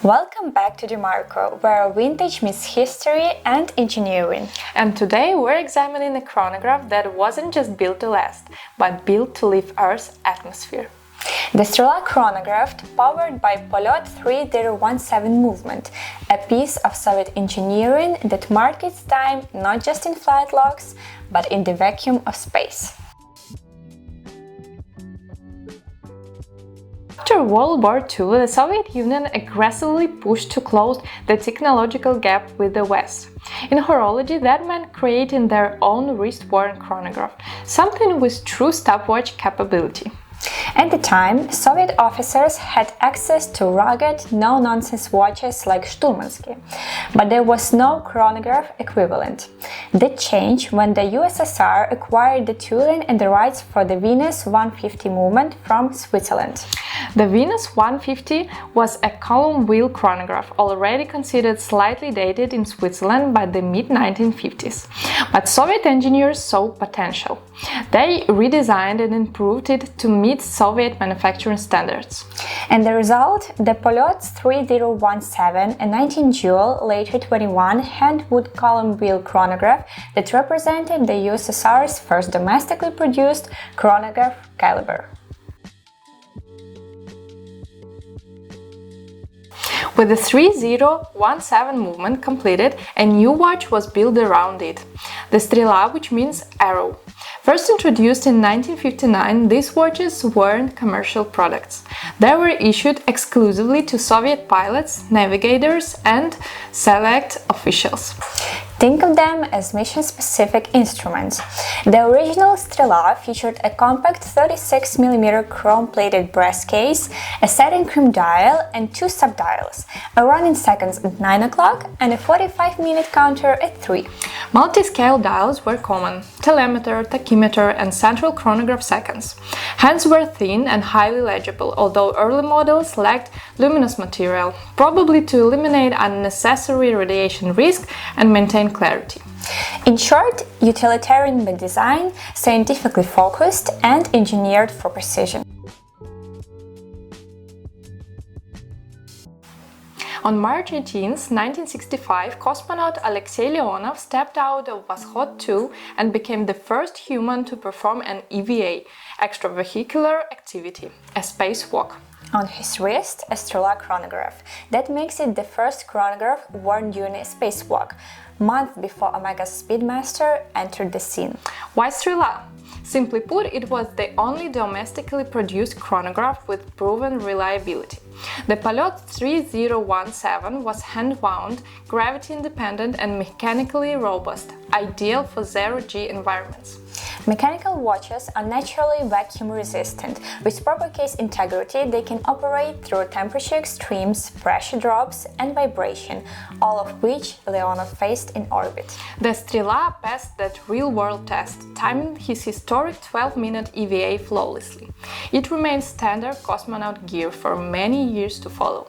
Welcome back to DuMarko, where vintage meets history and engineering. And today we're examining a chronograph that wasn't just built to last, but built to leave Earth's atmosphere. The Strela chronograph, powered by Poljot 3017 movement, a piece of Soviet engineering that marked its time not just in flight logs, but in the vacuum of space. After World War II, the Soviet Union aggressively pushed to close the technological gap with the West. In horology, that meant creating their own wrist-worn chronograph, something with true stopwatch capability. At the time, Soviet officers had access to rugged, no-nonsense watches like Sturmansky, but there was no chronograph equivalent. That changed when the USSR acquired the tooling and the rights for the Venus 150 movement from Switzerland. The Venus 150 was a column wheel chronograph, already considered slightly dated in Switzerland by the mid-1950s. But Soviet engineers saw potential. They redesigned and improved it to meet Soviet manufacturing standards. And the result, the Poljot 3017, a 19-jewel, later 21 hand-wood column wheel chronograph that represented the USSR's first domestically produced chronograph caliber. With the 3017 movement completed, a new watch was built around it, the Strela, which means arrow. First introduced in 1959, these watches weren't commercial products. They were issued exclusively to Soviet pilots, navigators, and select officials. Think of them as mission-specific instruments. The original Strela featured a compact 36mm chrome-plated brass case, a setting chrome dial, and two subdials, a running seconds at 9 o'clock and a 45-minute counter at 3. Multi-scale dials were common: telemeter, tachymeter, and central chronograph seconds. Hands were thin and highly legible, although early models lacked luminous material, probably to eliminate unnecessary radiation risk and maintain clarity. In short, utilitarian by design, scientifically focused, and engineered for precision. On March 18, 1965, cosmonaut Alexei Leonov stepped out of Vashod 2 and became the first human to perform an EVA, extravehicular activity, a spacewalk. On his wrist, a Strela chronograph. That makes it the first chronograph worn during a spacewalk, months before Omega's Speedmaster entered the scene. Why Strela? Simply put, it was the only domestically produced chronograph with proven reliability. The Poljot 3017 was hand-wound, gravity-independent and mechanically robust, ideal for zero-G environments. Mechanical watches are naturally vacuum-resistant. With proper case integrity, they can operate through temperature extremes, pressure drops, and vibration, all of which Leonov faced in orbit. The Strela passed that real-world test, timing his historic 12-minute EVA flawlessly. It remains standard cosmonaut gear for many years to follow.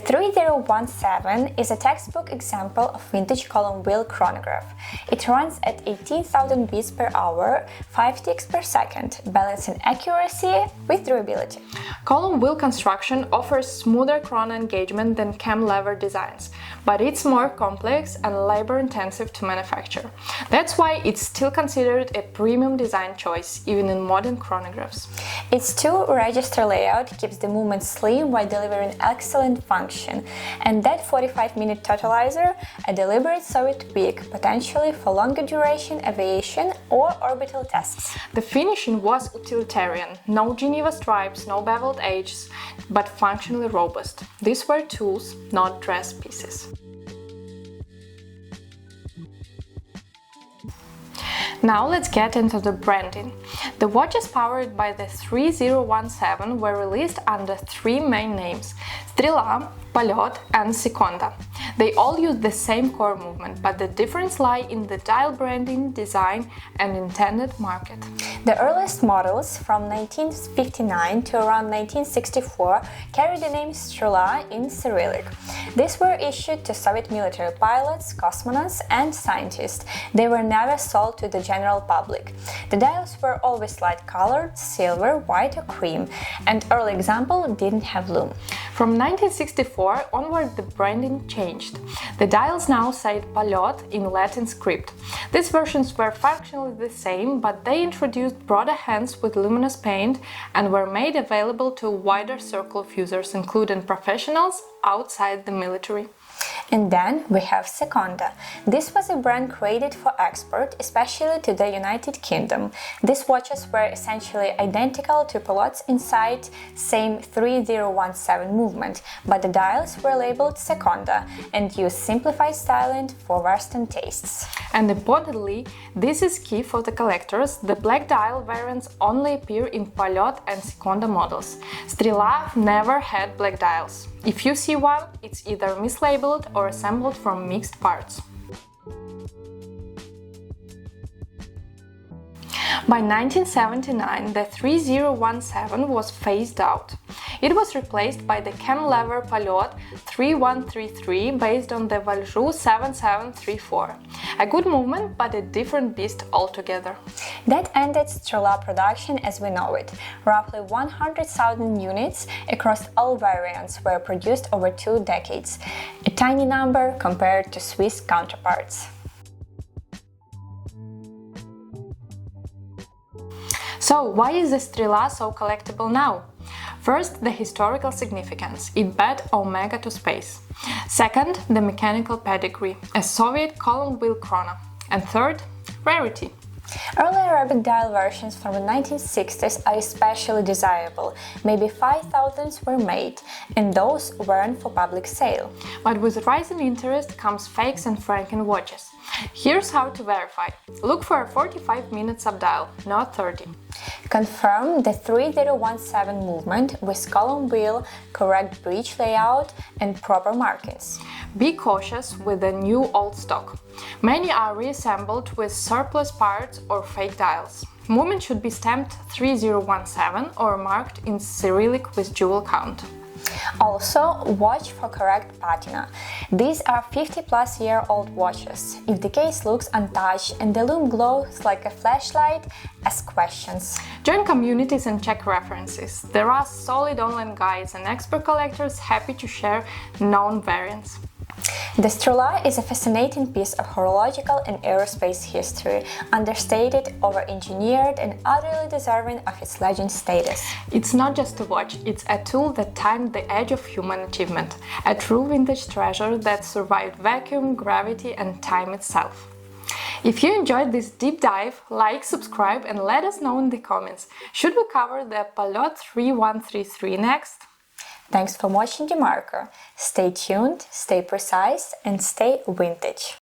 3017 is a textbook example of vintage column wheel chronograph. It runs at 18,000 beats per hour, 5 ticks per second, balancing accuracy with durability. Column wheel construction offers smoother chrono engagement than cam lever designs, but it's more complex and labor-intensive to manufacture. That's why it's still considered a premium design choice, even in modern chronographs. Its two-register layout keeps the movement slim while delivering excellent function. And that 45-minute totalizer, a deliberate Soviet tweak, potentially for longer duration aviation or orbital tasks. The finishing was utilitarian, no Geneva stripes, no beveled edges, but functionally robust. These were tools, not dress pieces. Now let's get into the branding. The watches powered by the 3017 were released under three main names: Strela, Poljot and Sekonda. They all use the same core movement, but the difference lies in the dial branding, design and intended market. The earliest models, from 1959 to around 1964, carried the name Strela in Cyrillic. These were issued to Soviet military pilots, cosmonauts and scientists. They were never sold to the general public. The dials were always light-colored, silver, white or cream, and early example didn't have lume. From 1964 onward, the branding changed. The dials now say Poljot in Latin script. These versions were functionally the same, but they introduced broader hands with luminous paint and were made available to a wider circle of users, including professionals outside the military. And then we have Sekonda. This was a brand created for export, especially to the United Kingdom. These watches were essentially identical to Poljot's inside, same 3017 movement, but the dials were labeled Sekonda and used simplified styling for Western tastes. And importantly, this is key for the collectors, the black dial variants only appear in Poljot and Sekonda models. Strela never had black dials. If you see one, it's either mislabeled or assembled from mixed parts. By 1979, the 3017 was phased out. It was replaced by the cam-lever Poljot 3133 based on the Valjoux 7734. A good movement, but a different beast altogether. That ended Strela production as we know it. Roughly 100,000 units across all variants were produced over 2 decades, a tiny number compared to Swiss counterparts. So, why is the Strela so collectible now? First, the historical significance. It bet Omega to space. Second, the mechanical pedigree, a Soviet column wheel chrono. And third, rarity. Early Arabic dial versions from the 1960s are especially desirable. Maybe 5,000 were made, and those weren't for public sale. But with rising interest comes fakes and Franken watches. Here's how to verify. Look for a 45-minute subdial, not 30. Confirm the 3017 movement with column wheel, correct breech layout and proper markings. Be cautious with the new old stock. Many are reassembled with surplus parts or fake dials. Movement should be stamped 3017 or marked in Cyrillic with jewel count. Also, watch for correct patina. These are 50-plus-year-old watches. If the case looks untouched and the lume glows like a flashlight, ask questions. Join communities and check references. There are solid online guides and expert collectors happy to share known variants. The Strela is a fascinating piece of horological and aerospace history, understated, over-engineered and utterly deserving of its legend status. It's not just a watch, it's a tool that timed the edge of human achievement, a true vintage treasure that survived vacuum, gravity and time itself. If you enjoyed this deep dive, like, subscribe and let us know in the comments. Should we cover the Poljot 3133 next? Thanks for watching DuMarko. Stay tuned, stay precise and stay vintage.